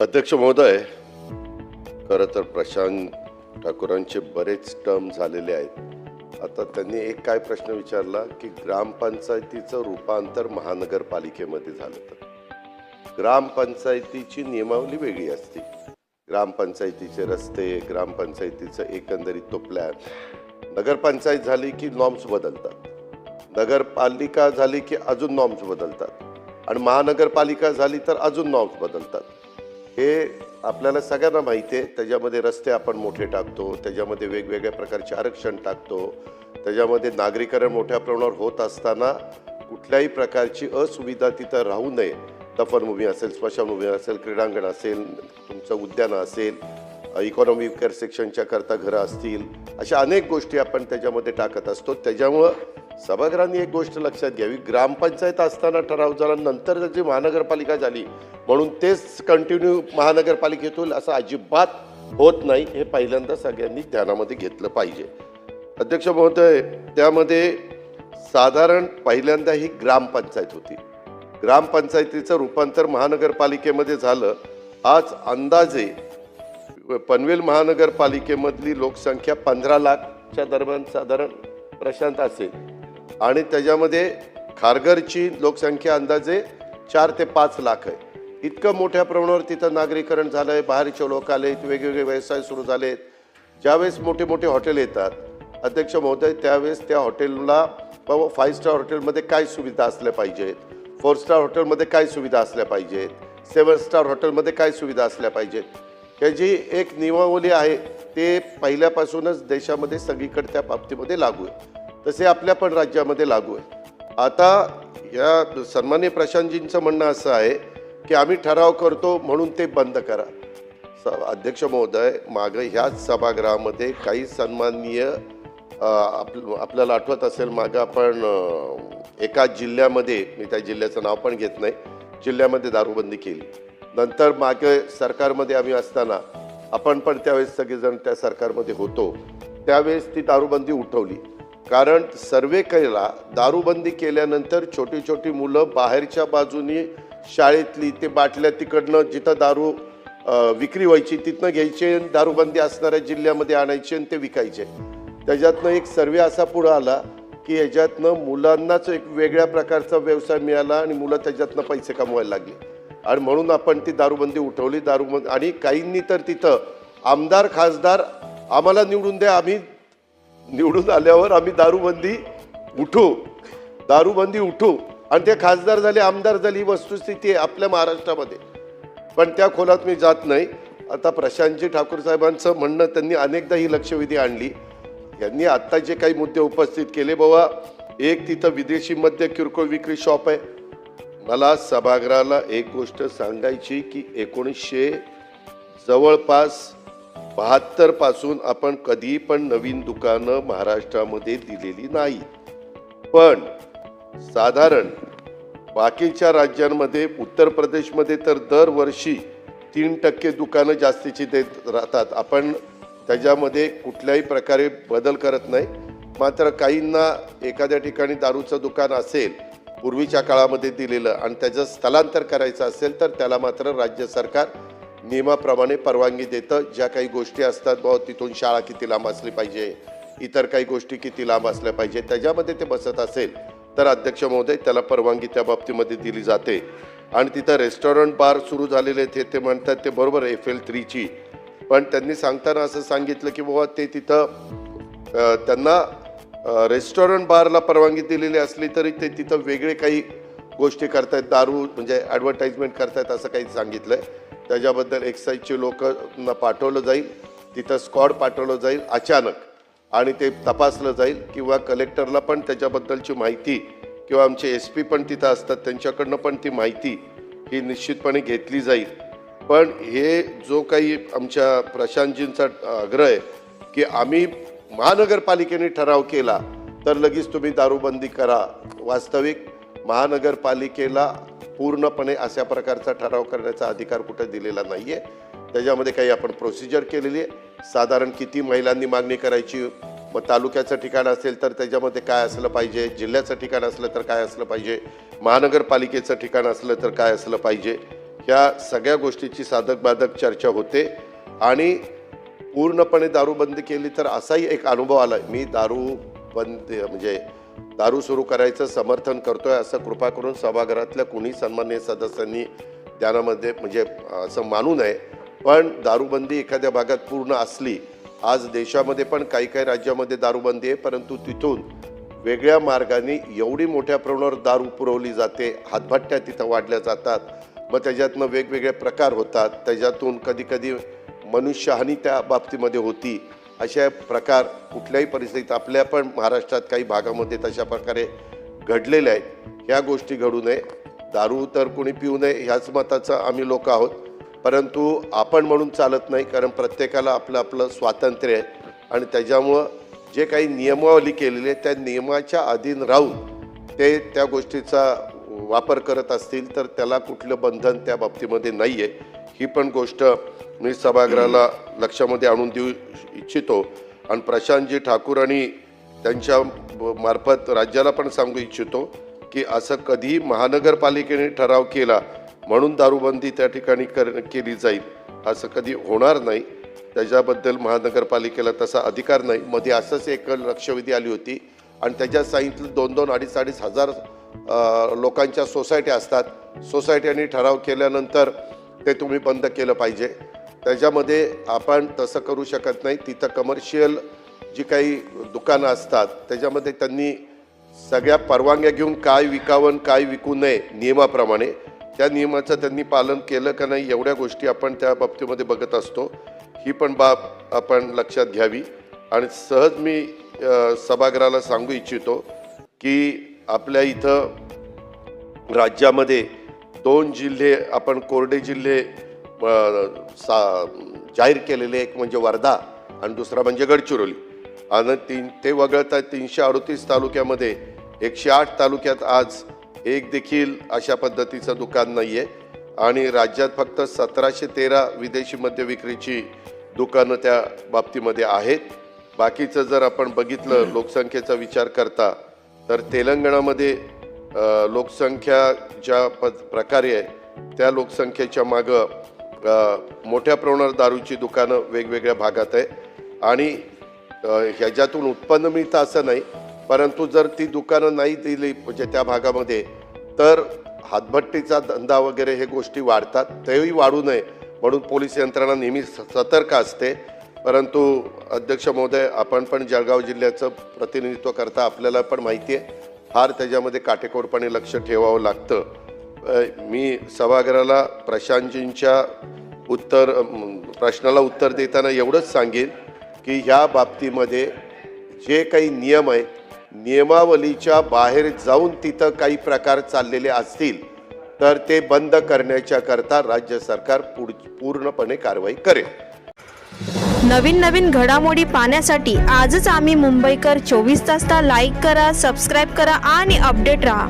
अध्यक्ष महोदय, खरं तर प्रशांत ठाकूरांचे बरेच टर्म झालेले आहेत. आता त्यांनी एक काय प्रश्न विचारला की ग्रामपंचायतीचं रूपांतर महानगरपालिकेमध्ये झालं तर ग्रामपंचायतीची नियमावली वेगळी असते. ग्रामपंचायतीचे रस्ते, ग्रामपंचायतीचं एकंदरीत तो प्लॅन, नगरपंचायत झाली की नॉर्म्स बदलतात, नगरपालिका झाली की अजून नॉर्म्स बदलतात आणि महानगरपालिका झाली तर अजून नॉर्म्स बदलतात. हे आपल्याला सगळ्यांना माहिती आहे. त्याच्यामध्ये रस्ते आपण मोठे टाकतो, त्याच्यामध्ये वेगवेगळ्या प्रकारचे आरक्षण टाकतो, त्याच्यामध्ये नागरीकरण मोठ्या प्रमाणावर होत असताना कुठल्याही प्रकारची असुविधा तिथं राहू नये. दफनभूमी असेल, स्मशानभूमी असेल, क्रीडांगण असेल, तुमचं उद्यान असेल, इकॉनॉमी वेकर सेक्शनच्या करता घरं असतील, अशा अनेक गोष्टी आपण त्याच्यामध्ये टाकत असतो. त्याच्यामुळं सभागृहांनी एक गोष्ट लक्षात घ्यावी, ग्रामपंचायत असताना ठराव झाला, नंतर त्याची महानगरपालिका झाली म्हणून तेच कंटिन्यू महानगरपालिकेत होईल असं अजिबात होत नाही. हे पहिल्यांदा सगळ्यांनी ध्यानामध्ये घेतलं पाहिजे. अध्यक्ष महोदय, त्यामध्ये साधारण पहिल्यांदा ही ग्रामपंचायत होती, ग्रामपंचायतीचं रूपांतर महानगरपालिकेमध्ये झालं. आज अंदाजे पनवेल महानगरपालिकेमधली लोकसंख्या 15 लाखच्या दरम्यान साधारण प्रशांत असेल आणि त्याच्यामध्ये खारघरची लोकसंख्या अंदाजे 4 ते 5 लाख आहे. इतकं मोठ्या प्रमाणावर तिथं नागरीकरण झालं आहे, बाहेरचे लोक आलेत, वेगवेगळे व्यवसाय सुरू झालेत. ज्यावेळेस मोठे मोठे हॉटेल येतात अध्यक्ष महोदय, त्यावेळेस त्या हॉटेलला बाबा 5 स्टार हॉटेलमध्ये काय सुविधा असल्या पाहिजेत, 4 स्टार हॉटेलमध्ये काय सुविधा असल्या पाहिजेत, 7 स्टार हॉटेलमध्ये काय सुविधा असल्या पाहिजेत, ह्याची एक नियमावली आहे. ते पहिल्यापासूनच देशामध्ये सगळीकडे त्या बाबतीमध्ये लागू आहे, तसे आपल्या पण राज्यामध्ये लागू आहे. आता या सन्माननीय प्रशांतजींचं म्हणणं असं आहे की आम्ही ठराव करतो म्हणून ते बंद करा. अध्यक्ष महोदय, मागं ह्याच सभागृहामध्ये काही सन्माननीय आपल्याला आठवत असेल, मागं आपण एका जिल्ह्यामध्ये, मी त्या जिल्ह्याचं नाव पण घेत नाही, जिल्ह्यामध्ये दारूबंदी केली. नंतर मागे सरकारमध्ये आम्ही असताना आपण पण त्यावेळेस सगळेजण त्या सरकारमध्ये होतो, त्यावेळेस ती दारूबंदी उठवली. कारण सर्वे केला, दारूबंदी केल्यानंतर छोटी छोटी मुलं बाहेरच्या बाजूनी शाळेतली ते बाटल्या तिकडनं जिथं दारू विक्री व्हायची तिथनं घ्यायचे, दारूबंदी असणाऱ्या जिल्ह्यामध्ये आणायचे आणि ते विकायचे. त्याच्यातनं एक सर्वे असा पुढं आला की याच्यातनं मुलांनाच एक वेगळ्या प्रकारचा व्यवसाय मिळाला आणि मुलं त्याच्यातनं पैसे कमवायला लागले आणि म्हणून आपण ती दारूबंदी उठवली. दारूबंदी आणि काहींनी तर तिथं आमदार खासदार आम्हाला निवडून द्या, आम्ही निवडून आल्यावर आम्ही दारूबंदी उठू आणि ते खासदार झाले, आमदार झाली. ही वस्तुस्थिती आहे आपल्या महाराष्ट्रामध्ये, पण त्या खोलात मी जात नाही. आता प्रशांतजी ठाकूर साहेबांचं म्हणणं, त्यांनी अनेकदा ही लक्षवेधी आणली. यांनी आत्ता जे काही मुद्दे उपस्थित केले, बाबा एक तिथं विदेशी मद्य किरकोळ विक्री शॉप आहे. मला सभागृहाला एक गोष्ट सांगायची की 1900 जवळपास 72 पासून आपण कधी पण नवीन दुकानं महाराष्ट्रामध्ये दिलेली नाही. पण साधारण बाकीच्या राज्यांमध्ये, उत्तर प्रदेशमध्ये तर दरवर्षी 3% दुकानं जास्तीची देत राहतात. आपण त्याच्यामध्ये कुठल्याही प्रकारे बदल करत नाही. मात्र काहींना एखाद्या ठिकाणी दारूचं दुकान असेल पूर्वीच्या काळामध्ये दिलेलं आणि त्याचं स्थलांतर करायचं असेल तर त्याला मात्र राज्य सरकार नियमाप्रमाणे परवानगी देतं. ज्या काही गोष्टी असतात, बाबा तिथून शाळा किती लांब असली पाहिजे, इतर काही गोष्टी किती लांब असल्या पाहिजे, त्याच्यामध्ये ते बसत असेल तर अध्यक्ष महोदय त्याला परवानगी त्या बाबतीमध्ये दिली जाते. आणि तिथं रेस्टॉरंट बार सुरू झालेले ते म्हणतात ते बरोबर आहे FL3ची, पण त्यांनी सांगताना असं सांगितलं की बाबा ते तिथं त्यांना रेस्टॉरंट बारला परवानगी दिलेली असली तरी ते तिथं वेगळे काही गोष्टी करतायत, दारू म्हणजे ॲडव्हर्टाइजमेंट करतायत असं काही सांगितलं आहे. त्याच्याबद्दल एक्साईजचे लोकांना पाठवलं जाईल, तिथं स्क्वॉड पाठवलं जाईल अचानक आणि ते तपासलं जाईल, किंवा कलेक्टरला पण त्याच्याबद्दलची माहिती किंवा आमचे SP पण तिथं असतात त्यांच्याकडनं पण ती माहिती ही निश्चितपणे घेतली जाईल. पण हे जो काही आमच्या प्रशांतजींचा आग्रह आहे की आम्ही महानगरपालिकेने ठराव केला तर लगेच तुम्ही दारूबंदी करा, वास्तविक महानगरपालिकेला पूर्णपणे अशा प्रकारचा ठराव करण्याचा अधिकार कुठं दिलेला नाही आहे. त्याच्यामध्ये काही आपण प्रोसिजर केलेली आहे. साधारण किती महिलांनी मागणी करायची, मग तालुक्याचं ठिकाण असेल तर त्याच्यामध्ये काय असलं पाहिजे, जिल्ह्याचं ठिकाण असलं तर काय असलं पाहिजे, महानगरपालिकेचं ठिकाण असलं तर काय असलं पाहिजे, ह्या सगळ्या गोष्टीची साधक बाधक चर्चा होते आणि पूर्णपणे दारूबंदी केली तर असाही एक अनुभव आला. मी दारू सुरू करायचं समर्थन करतोय असं कृपा करून सभागृहातल्या कुणी सन्माननीय सदस्यांनी ध्यानामध्ये असं मानू नये. पण दारूबंदी एखाद्या भागात पूर्ण असली, आज देशामध्ये पण काही काही राज्यामध्ये दारूबंदी आहे, परंतु तिथून वेगळ्या मार्गाने एवढी मोठ्या प्रमाणावर दारू पुरवली जाते, हातभट्ट्या तिथं वाढल्या जातात, मग त्याच्यातनं वेगवेगळे प्रकार होतात, त्याच्यातून कधी कधी मनुष्यहानी त्या बाबतीमध्ये होती. अशा प्रकार कुठल्याही परिस्थितीत आपल्या पण महाराष्ट्रात काही भागामध्ये तशा प्रकारे घडलेले आहेत. ह्या गोष्टी घडू नये. दारू तर कोणी पिऊ नये ह्याच मताचं आम्ही लोक आहोत, परंतु आपण म्हणून चालत नाही, कारण प्रत्येकाला आपलं आपलं स्वातंत्र्य आहे आणि त्याच्यामुळं जे काही नियमावली केलेली आहे त्या नियमाच्या अधीन राहून ते त्या गोष्टीचा वापर करत असतील तर त्याला कुठलं बंधन त्या बाबतीमध्ये नाही आहे. ही पण गोष्ट मी सभागृहाला लक्षामध्ये आणून देऊ इच्छितो आणि प्रशांतजी ठाकूर आणि त्यांच्या मार्फत राज्याला पण सांगू इच्छितो की असं कधी महानगरपालिकेने ठराव केला म्हणून दारूबंदी त्या ठिकाणी केली जाईल असं कधी होणार नाही. त्याच्याबद्दल महानगरपालिकेला तसा अधिकार नाही. मध्ये असंच एक लक्षवेधी आली होती आणि त्याच्यात सांगितलं 2-2, 2.5 हजार लोकांच्या सोसायट्या असतात, सोसायट्यांनी ठराव केल्यानंतर ते तुम्ही बंद केलं पाहिजे. त्याच्यामध्ये आपण तसं करू शकत नाही. तिथं कमर्शियल जी काही दुकानं असतात त्याच्यामध्ये त्यांनी सगळ्या परवानग्या घेऊन काय विकावं काय विकू नये नियमाप्रमाणे, त्या नियमाचं त्यांनी पालन केलं का नाही एवढ्या गोष्टी आपण त्या बाबतीमध्ये बघत असतो. ही पण बाब आपण लक्षात घ्यावी. आणि सहज मी सभागृहाला सांगू इच्छितो की आपल्या इथं राज्यामध्ये 2 जिल्हे आपण कोरडे जिल्हे जाहीर केलेले, एक म्हणजे वर्धा आणि दुसरा म्हणजे गडचिरोली. आणि ते वगळता 338 तालुक्यामध्ये 108 तालुक्यात आज एक देखील अशा पद्धतीचं दुकान नाही आहे आणि राज्यात फक्त 1713 विदेशी मद्य विक्रीची दुकानं त्या बाबतीमध्ये आहेत. बाकीचं जर आपण बघितलं लोकसंख्येचा विचार करता तर तेलंगणामध्ये लोकसंख्या ज्या प्रकारे आहे त्या लोकसंख्येच्या मागं मोठ्या प्रमाणावर दारूची दुकानं वेगवेगळ्या भागात आहे आणि ह्याच्यातून उत्पन्न मिळतं असं नाही, परंतु जर ती दुकानं नाही दिली म्हणजे त्या भागामध्ये तर हातभट्टीचा धंदा वगैरे हे गोष्टी वाढतात. तेही वाढू नये म्हणून पोलीस यंत्रणा नेहमी सतर्क असते. परंतु अध्यक्ष महोदय, आपण पण जळगाव जिल्ह्याचं प्रतिनिधित्व करता, आपल्याला पण माहिती आहे फार त्याच्यामध्ये काटेकोरपणे लक्ष ठेवावं लागतं. मी सभागृहाला प्रशांतजींच्या प्रश्नाला उत्तर देताना एवढंच सांगेन की ह्या बाबतीमध्ये जे काही नियम आहेत नियमावलीच्या बाहेर जाऊन तिथं काही प्रकार चाललेले असतील तर ते बंद करण्याच्या करता राज्य सरकार पूर्णपणे कारवाई करेल. नवीन घडामोडी पाहण्यासाठी आजच आम्ही मुंबईकर 24 तासला लाईक करा, सबस्क्राईब करा आणि अपडेट रहा.